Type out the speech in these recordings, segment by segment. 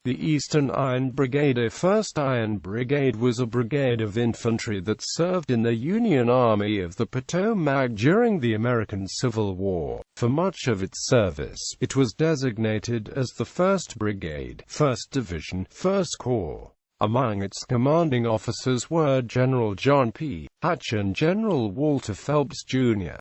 The Eastern Iron Brigade. A First Iron Brigade was a brigade of infantry that served in the Union Army of the Potomac during the American Civil War. For much of its service, it was designated as the 1st Brigade, 1st Division, 1st Corps. Among its commanding officers were General John P.Hatch and General Walter Phelps, Jr.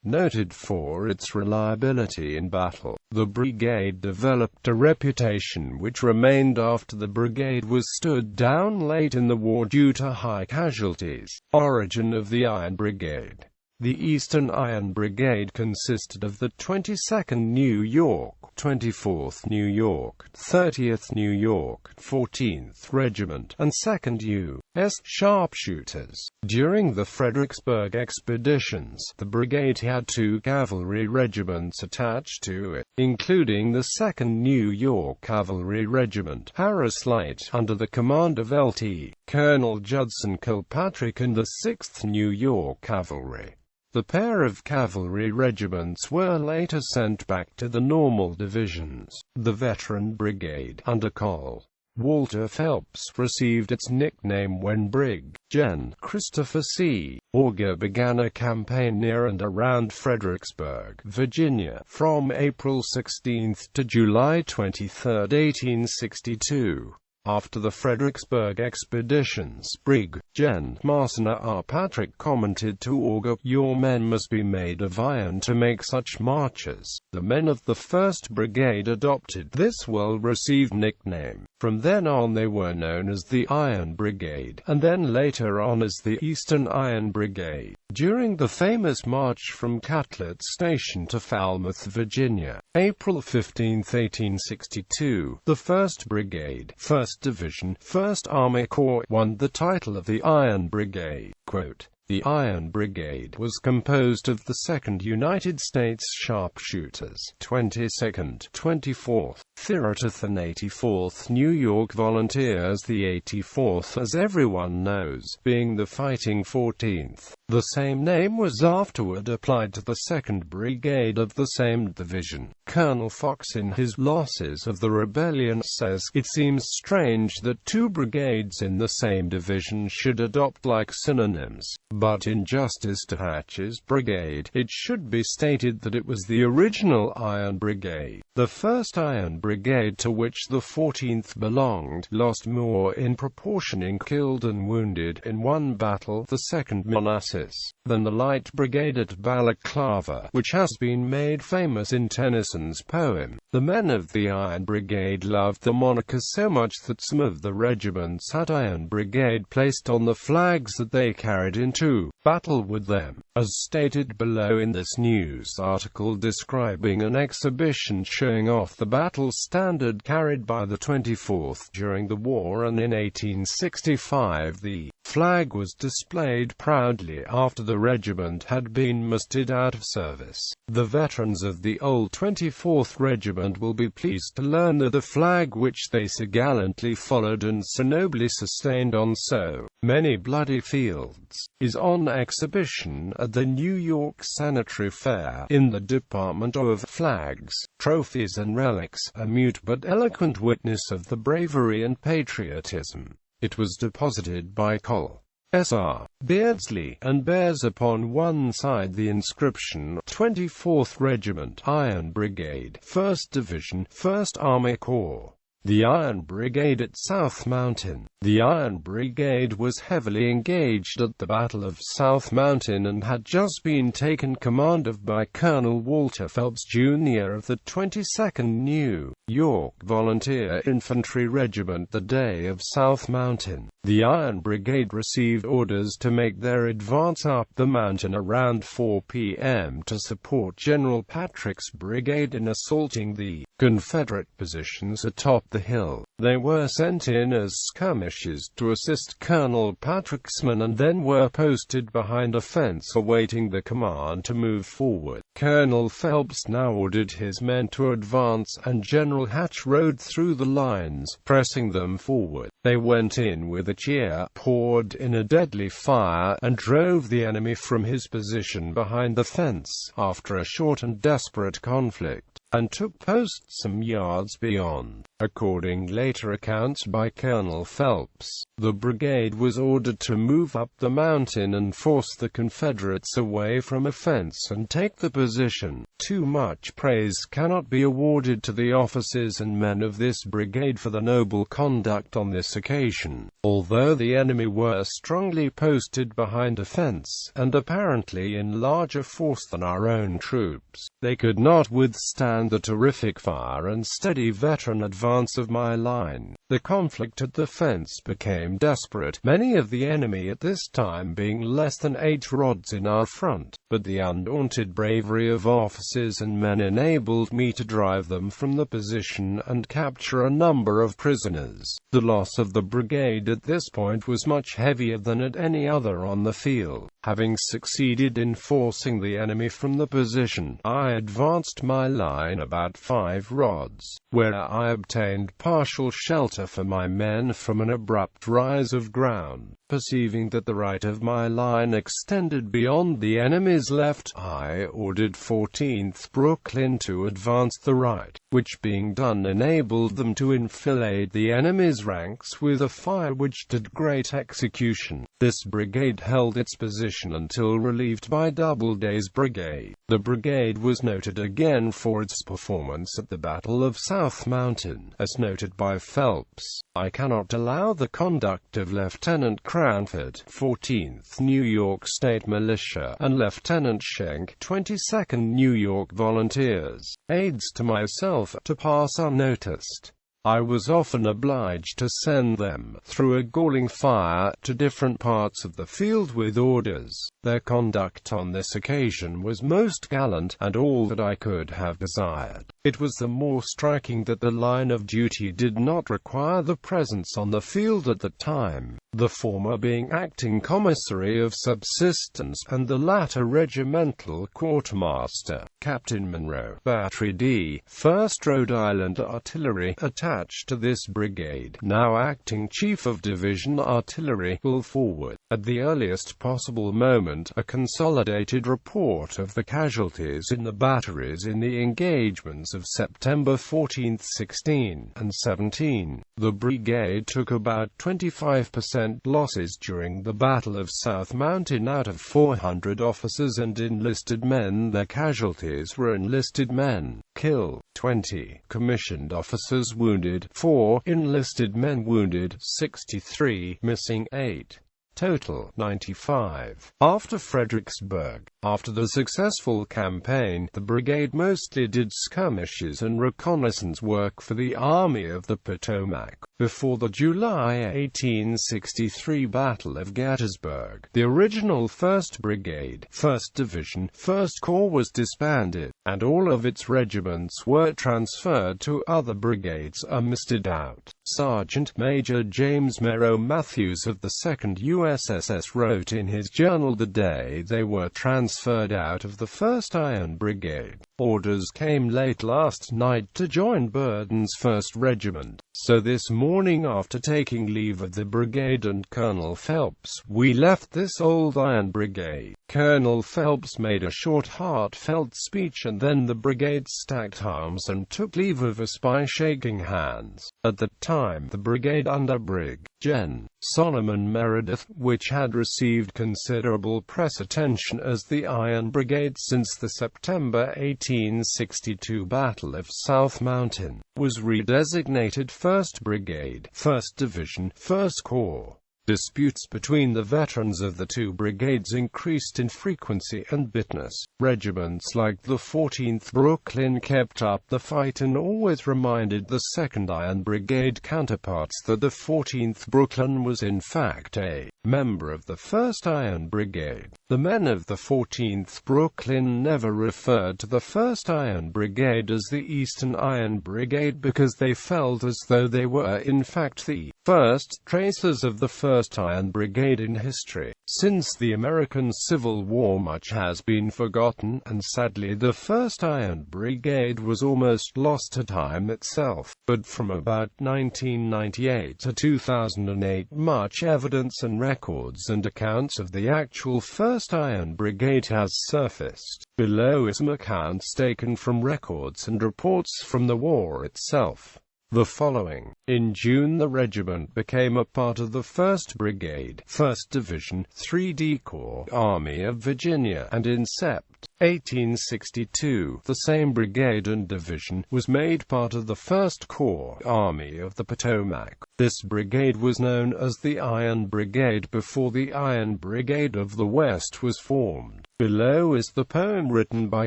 Noted for its reliability in battle, the brigade developed a reputation which remained after the brigade was stood down late in the war due to high casualties. Origin of the Iron Brigade. The Eastern Iron Brigade consisted of the 22nd New York, 24th New York, 30th New York, 14th Regiment, and 2nd U.S. Sharpshooters. During the Fredericksburg expeditions, the brigade had 2 cavalry regiments attached to it, including the 2nd New York Cavalry Regiment, Harris Light, under the command of Lt. Colonel Judson Kilpatrick, and the 6th New York Cavalry. The pair of cavalry regiments were later sent back to the normal divisions. The Veteran Brigade, under Col. Walter Phelps, received its nickname when Brig. Gen. Christopher C. Auger began a campaign near and around Fredericksburg, Virginia, from April 16 to July 23, 1862. After the Fredericksburg expeditions, Brig. Gen. Marcina R. Patrick commented to Auger, "Your men must be made of iron to make such marches." The men of the 1st Brigade adopted this well-received nickname. From then on they were known as the Iron Brigade, and then later on as the Eastern Iron Brigade. During the famous march from Catlet Station to Falmouth, Virginia, April 15, 1862, the 1st Brigade, 1st Division, 1st Army Corps, won the title of the Iron Brigade. Quote, "The Iron Brigade was composed of the 2nd United States Sharpshooters, 22nd, 24th, 30th and 84th New York Volunteers, the 84th, as everyone knows, being the fighting 14th. The same name was afterward applied to the 2nd Brigade of the same division." Colonel Fox, in his Losses of the Rebellion, says, "It seems strange that 2 brigades in the same division should adopt like synonyms. But in justice to Hatch's brigade, it should be stated that it was the original Iron Brigade. The 1st Iron Brigade, to which the 14th belonged, lost more in proportion in killed and wounded in one battle, the 2nd Manassas, than the Light Brigade at Balaclava, which has been made famous in Tennyson's poem. The men of the Iron Brigade loved the moniker so much that some of the regiments had Iron Brigade placed on the flags that they carried into battle with them." As stated below in this news article describing an exhibition showing off the battle standard carried by the 24th during the war, and in 1865 the flag was displayed proudly after the regiment had been mustered out of service. The veterans of the old 24th Regiment will be pleased to learn that the flag which they so gallantly followed and so nobly sustained on so many bloody fields, is on exhibition at the New York Sanitary Fair, in the Department of Flags, Trophies and Relics, a mute but eloquent witness of the bravery and patriotism. It was deposited by Col. S.R. Beardsley, and bears upon one side the inscription, 24th Regiment, Iron Brigade, 1st Division, 1st Army Corps. The Iron Brigade at South Mountain. The Iron Brigade was heavily engaged at the Battle of South Mountain and had just been taken command of by Colonel Walter Phelps, Jr. of the 22nd New York Volunteer Infantry Regiment the day of South Mountain. The Iron Brigade received orders to make their advance up the mountain around 4 p.m. to support General Patrick's brigade in assaulting the Confederate positions atop the hill. They were sent in as skirmishers to assist Colonel Patrick's men and then were posted behind a fence awaiting the command to move forward. Colonel Phelps now ordered his men to advance, and General Hatch rode through the lines, pressing them forward. They went in with a cheer, poured in a deadly fire, and drove the enemy from his position behind the fence. After a short and desperate conflict, and took post some yards beyond. According to later accounts by Colonel Phelps, the brigade was ordered to move up the mountain and force the Confederates away from a fence and take the position. Too much praise cannot be awarded to the officers and men of this brigade for the noble conduct on this occasion. Although the enemy were strongly posted behind a fence, and apparently in larger force than our own troops, they could not withstand the terrific fire and steady veteran advance of my line. The conflict at the fence became desperate, many of the enemy at this time being less than 8 rods in our front, but the undaunted bravery of officers and men enabled me to drive them from the position and capture a number of prisoners. The loss of the brigade at this point was much heavier than at any other on the field. Having succeeded in forcing the enemy from the position, I advanced my line about 5 rods, where I obtained partial shelter for my men from an abrupt rise of ground. Perceiving that the right of my line extended beyond the enemy's left, I ordered 14th Brooklyn to advance the right, which being done enabled them to enfilade the enemy's ranks with a fire which did great execution. This brigade held its position until relieved by Doubleday's brigade. The brigade was noted again for its performance at the Battle of South Mountain, as noted by Phelps. I cannot allow the conduct of Lieutenant Cranford, 14th New York State Militia, and Lieutenant Schenck, 22nd New York Volunteers, aides to myself, to pass unnoticed. I was often obliged to send them, through a galling fire, to different parts of the field with orders. Their conduct on this occasion was most gallant, and all that I could have desired. It was the more striking that the line of duty did not require the presence on the field at the time, the former being acting commissary of subsistence, and the latter regimental quartermaster. Captain Monroe, Battery D, 1st Rhode Island Artillery, attached to this brigade, now acting Chief of Division Artillery, will forward, at the earliest possible moment, a consolidated report of the casualties in the batteries in the engagements of September 14, 16, and 17. The brigade took about 25% losses during the Battle of South Mountain out of 400 officers and enlisted men. Their casualties were enlisted men, killed, 20, commissioned officers wounded, 4, enlisted men wounded, 63, missing, 8. Total, 95. After Fredericksburg, after the successful campaign, the brigade mostly did skirmishes and reconnaissance work for the Army of the Potomac. Before the July 1863 Battle of Gettysburg, the original 1st Brigade, 1st Division, 1st Corps was disbanded, and all of its regiments were transferred to other brigades or misted out. Sergeant Major James Merrow Matthews of the 2nd USSS wrote in his journal the day they were transferred out of the 1st Iron Brigade, "Orders came late last night to join Burden's 1st Regiment. So this morning, after taking leave of the brigade and Colonel Phelps, we left this old Iron Brigade." Colonel Phelps made a short heartfelt speech, and then the brigade stacked arms and took leave of us by shaking hands. At the time, the brigade under Brig. Gen. Solomon Meredith, which had received considerable press attention as the Iron Brigade since the September 1862 Battle of South Mountain, was redesignated 1st Brigade, 1st Division, 1st Corps. Disputes between the veterans of the two brigades increased in frequency and bitterness. Regiments like the 14th Brooklyn kept up the fight and always reminded the 2nd Iron Brigade counterparts that the 14th Brooklyn was in fact a member of the 1st Iron Brigade. The men of the 14th Brooklyn never referred to the 1st Iron Brigade as the Eastern Iron Brigade because they felt as though they were in fact the first traces of the 1st Iron Brigade in history. Since the American Civil War, much has been forgotten, and sadly the 1st Iron Brigade was almost lost to time itself. But from about 1998 to 2008, much evidence and records and accounts of the actual First Iron Brigade has surfaced. Below is some accounts taken from records and reports from the war itself. The following. In June the regiment became a part of the 1st Brigade, 1st Division, 3D Corps, Army of Virginia, and in Sept. 1862, the same brigade and division was made part of the 1st Corps, Army of the Potomac. This brigade was known as the Iron Brigade before the Iron Brigade of the West was formed. Below is the poem written by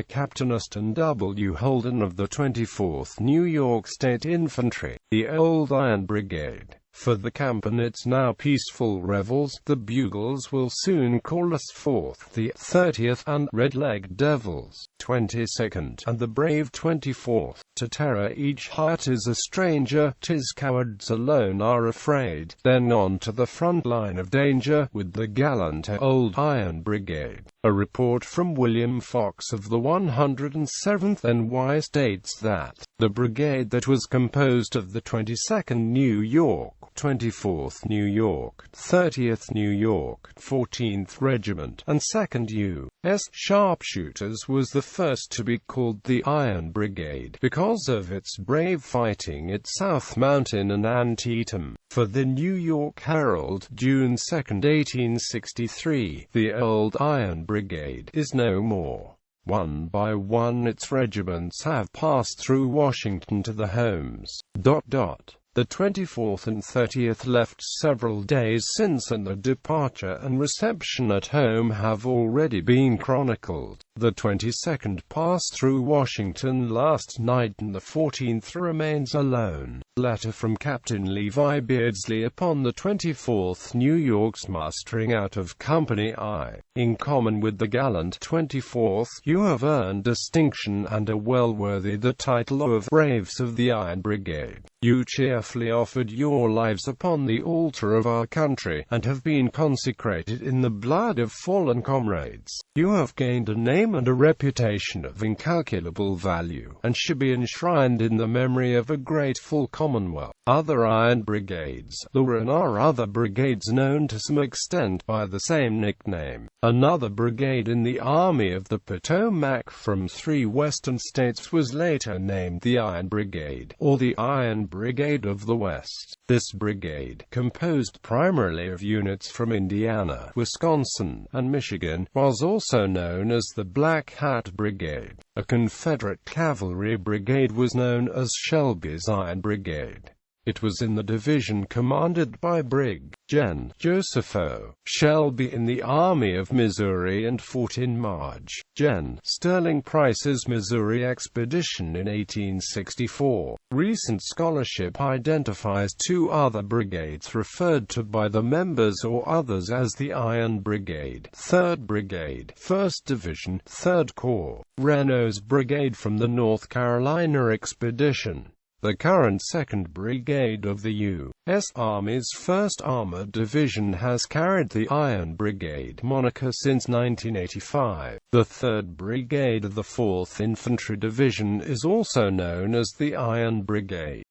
Captain Aston W. Holden of the 24th New York State Infantry, the Old Iron Brigade. For the camp and its now peaceful revels, the bugles will soon call us forth, the 30th and red-legged devils, 22nd, and the brave 24th. To terror each heart is a stranger, 'tis cowards alone are afraid. Then on to the front line of danger, with the gallant Old Iron Brigade. A report from William Fox of the 107th NY states that the brigade that was composed of the 22nd New York, 24th New York, 30th New York, 14th Regiment, and 2nd U.S. Sharpshooters was the first to be called the Iron Brigade, because of its brave fighting at South Mountain and Antietam. For the New York Herald, June 2, 1863, the Old Iron Brigade is no more. One by one its regiments have passed through Washington to the homes. The 24th and 30th left several days since, and the departure and reception at home have already been chronicled. The 22nd passed through Washington last night and the 14th remains alone. Letter from Captain Levi Beardsley upon the 24th New York's mustering out of Company I. In common with the gallant 24th, you have earned distinction and are well worthy the title of Braves of the Iron Brigade. You cheerfully offered your lives upon the altar of our country, and have been consecrated in the blood of fallen comrades. You have gained a name and a reputation of incalculable value, and should be enshrined in the memory of a grateful Commonwealth. Other Iron Brigades. There were and are other brigades known to some extent by the same nickname. Another brigade in the Army of the Potomac from 3 western states was later named the Iron Brigade, or the Iron Brigade of the West. This brigade, composed primarily of units from Indiana, Wisconsin, and Michigan, was also known as the Black Hat Brigade. A Confederate cavalry brigade was known as Shelby's Iron Brigade. It was in the division commanded by Brig. Gen. Joseph O. Shelby in the Army of Missouri and fought in March. Gen. Sterling Price's Missouri expedition in 1864. Recent scholarship identifies 2 other brigades referred to by the members or others as the Iron Brigade, 3rd Brigade, 1st Division, 3rd Corps, Renault's Brigade from the North Carolina expedition. The current 2nd Brigade of the U.S. Army's 1st Armored Division has carried the Iron Brigade moniker since 1985. The 3rd Brigade of the 4th Infantry Division is also known as the Iron Brigade.